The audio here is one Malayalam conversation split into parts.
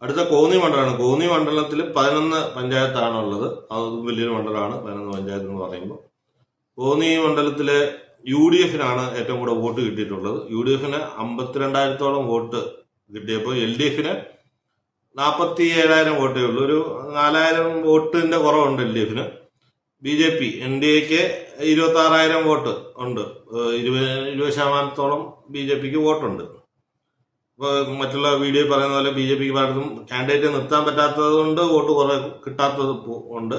അടുത്ത കോന്നി മണ്ഡലമാണ്. കോന്നി മണ്ഡലത്തിൽ 11 പഞ്ചായത്താണുള്ളത്. അത് വലിയൊരു മണ്ഡലമാണ് 11 പഞ്ചായത്ത് എന്ന് പറയുമ്പോൾ. കോന്നി മണ്ഡലത്തിലെ UDFിനാണ് ഏറ്റവും കൂടുതൽ വോട്ട് കിട്ടിയിട്ടുള്ളത്. UDFിന് 52,000-ഓളം വോട്ട് കിട്ടിയപ്പോൾ LDFിന് 47,000 വോട്ടേ ഉള്ളൂ. ഒരു 4,000 വോട്ടിന്റെ കുറവുണ്ട് LDFിന്. BJP NDAക്ക് 26,000 വോട്ട് ഉണ്ട്. 20% BJPക്ക് വോട്ടുണ്ട്. ഇപ്പോൾ മറ്റുള്ള വീഡിയോ പറയുന്ന പോലെ BJPക്ക് പലർക്കും കാൻഡിഡേറ്റ് നിർത്താൻ പറ്റാത്തത് കൊണ്ട് വോട്ട് കുറെ കിട്ടാത്തത് ഉണ്ട്.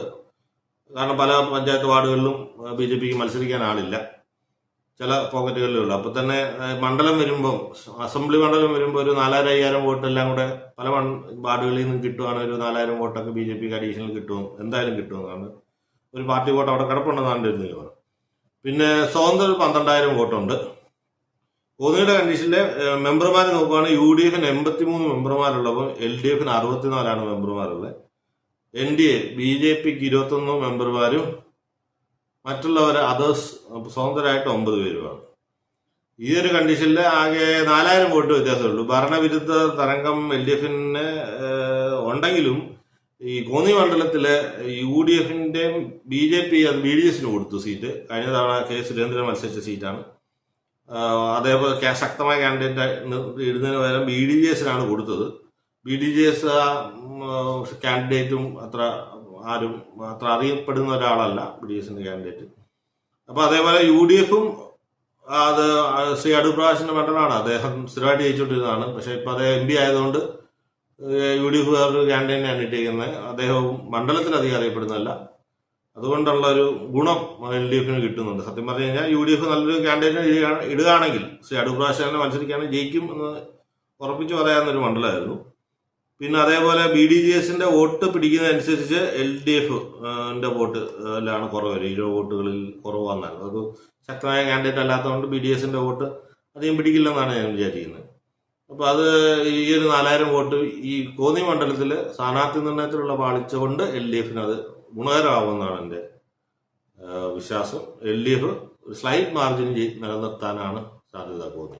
കാരണം പല പഞ്ചായത്ത് വാർഡുകളിലും BJPക്ക് മത്സരിക്കാൻ ആളില്ല, ചില പോക്കറ്റുകളിലേ ഉള്ളൂ. അപ്പൊ തന്നെ മണ്ഡലം വരുമ്പോൾ, അസംബ്ലി മണ്ഡലം വരുമ്പോൾ ഒരു 4,000-5,000 വോട്ട് എല്ലാം കൂടെ പല വാർഡുകളിൽ നിന്നും കിട്ടുവാണെങ്കിൽ ഒരു 4,000 വോട്ടൊക്കെ BJPക്ക് അഡീഷണൽ കിട്ടും, എന്തായാലും കിട്ടുമെന്നാണ്. ഒരു പാർട്ടി വോട്ട് അവിടെ കിടപ്പുണ്ടെന്നാണ് ഒരു നിഗമനം. പിന്നെ സ്വതന്ത്രം 12,000 വോട്ടുണ്ട്. കോന്നിയുടെ കണ്ടീഷനിലെ മെമ്പർമാർ നോക്കുകയാണെങ്കിൽ UDFിന് 83 മെമ്പർമാരുള്ളപ്പോൾ LDFിന് 64 മെമ്പർമാരുള്ളത്. NDA BJPക്ക് 21 മെമ്പർമാരും മറ്റുള്ളവർ അതേഴ്സ് സ്വതന്ത്രമായിട്ട് 9 പേരുമാണ്. ഈ ഒരു കണ്ടീഷനിൽ ആകെ 4,000 വോട്ട് വ്യത്യാസമുള്ളൂ. ഭരണവിരുദ്ധ തരംഗം LDFിന് ഉണ്ടെങ്കിലും ഈ കോന്നി മണ്ഡലത്തില് UDFിന്റെയും BJP അത് BDSന് കൊടുത്തു സീറ്റ്. കഴിഞ്ഞ തവണ K. സുരേന്ദ്രൻ മത്സരിച്ച സീറ്റാണ്. അതേപോലെ ശക്തമായ കാൻഡിഡേറ്റ് ഇടുന്നതിന് പകരം BDJസിനാണ് കൊടുത്തത്. BDJS കാൻഡിഡേറ്റും അത്ര അറിയപ്പെടുന്ന ഒരാളല്ല BDSന്റെ കാൻഡിഡേറ്റ്. അപ്പൊ അതേപോലെ UDFും അത് ശ്രീ അടൂർ പ്രകാശിന്റെ മണ്ഡലമാണ്. അദ്ദേഹം സ്ഥിരമായിട്ട് ജയിച്ചുകൊണ്ടിരുന്നതാണ്. പക്ഷെ ഇപ്പൊ അദ്ദേഹം MP ആയതുകൊണ്ട് UDF വേറൊരു കാൻഡിഡേറ്റിനെയാണ് ഇട്ടിരിക്കുന്നത്. അദ്ദേഹവും മണ്ഡലത്തിൽ അധികം അറിയപ്പെടുന്നതല്ല. അതുകൊണ്ടുള്ള ഒരു ഗുണം LDFിന് കിട്ടുന്നുണ്ട്. സത്യം പറഞ്ഞു കഴിഞ്ഞാൽ UDF നല്ലൊരു കാൻഡിഡേറ്റിനെ ഇടുകയാണെങ്കിൽ ശ്രീ അടൂർ പ്രകാശ് തന്നെ മത്സരിക്കുകയാണെങ്കിൽ ജയിക്കും എന്ന് ഉറപ്പിച്ചു പറയാവുന്നൊരു മണ്ഡലമായിരുന്നു. പിന്നെ അതേപോലെ BDJസിന്റെ വോട്ട് പിടിക്കുന്നതനുസരിച്ച് LDFിന്റെ വോട്ട് എല്ലാം കുറവ് വരും. 20 വോട്ടുകളിൽ കുറവ് വന്നാലും അത് ശക്തമായ കാൻഡിഡേറ്റ് അല്ലാത്തതുകൊണ്ട് BDSന്റെ വോട്ട് അധികം പിടിക്കില്ലെന്നാണ് ഞാൻ വിചാരിക്കുന്നത്. അപ്പൊ അത് ഈ ഒരു 4,000 വോട്ട് ഈ കോന്നി മണ്ഡലത്തിൽ സ്ഥാനാർത്ഥി നിർണയത്തിലുള്ള പാളിച്ച കൊണ്ട് LDFിന് അത് ഗുണകരമാവുമെന്നാണ് എൻ്റെ വിശ്വാസം. LDF ഒരു സ്ലൈറ്റ് മാർജിൻ നിലനിർത്താനാണ് സാധ്യത. കോന്നി